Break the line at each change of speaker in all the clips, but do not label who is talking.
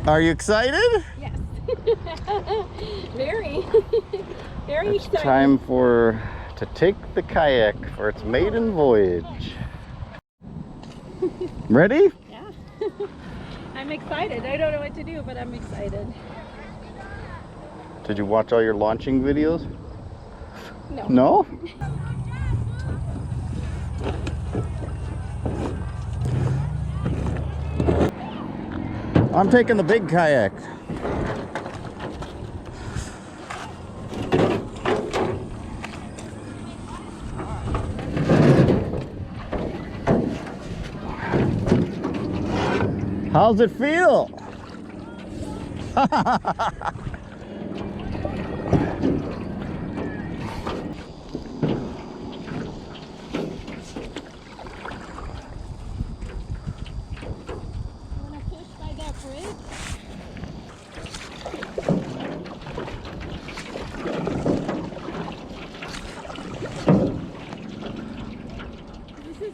Are you excited?
Yes. Very. Very
It's
excited.
time to take the kayak for its maiden voyage. Ready?
Yeah. I'm excited. I don't know what to do, but I'm excited.
Did you watch all your launching videos?
No.
No? I'm taking the big kayak. How's it feel?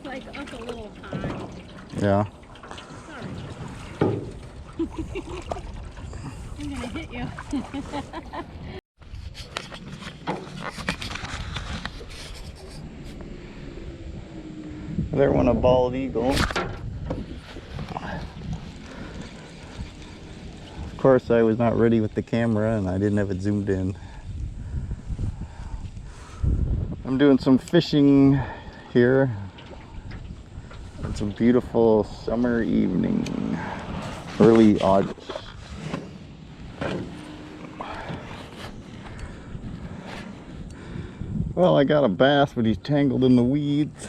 Like up a little high.
Yeah.
Sorry. I'm gonna hit you.
There went a bald eagle. Of course, I was not ready with the camera and I didn't have it zoomed in. I'm doing some fishing here. It's a beautiful summer evening, early August. Well, I got a bass, but he's tangled in the weeds.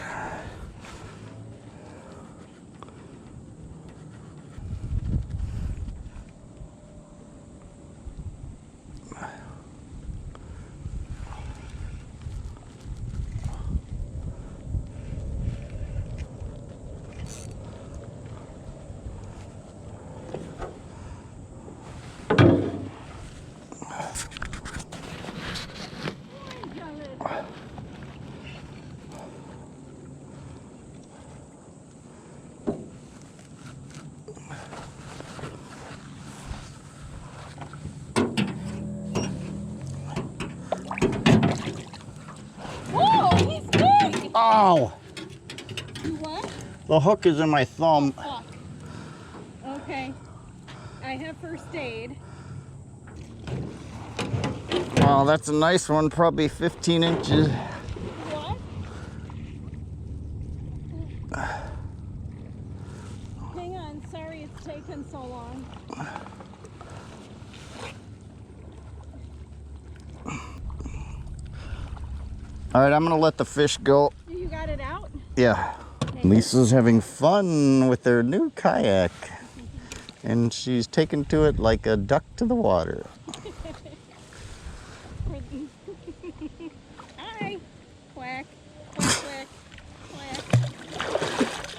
Whoa, he's big!
Ow!
You what?
The hook is in my thumb.
Oh, fuck. Okay. I have first aid.
Oh, that's a nice one, probably 15 inches.
What? Hang on, sorry it's taken so long.
All right, I'm gonna let the fish go.
You got it out?
Yeah.
Okay.
Lisa's having fun with her new kayak. And she's taken to it like a duck to the water.
Hi, quack.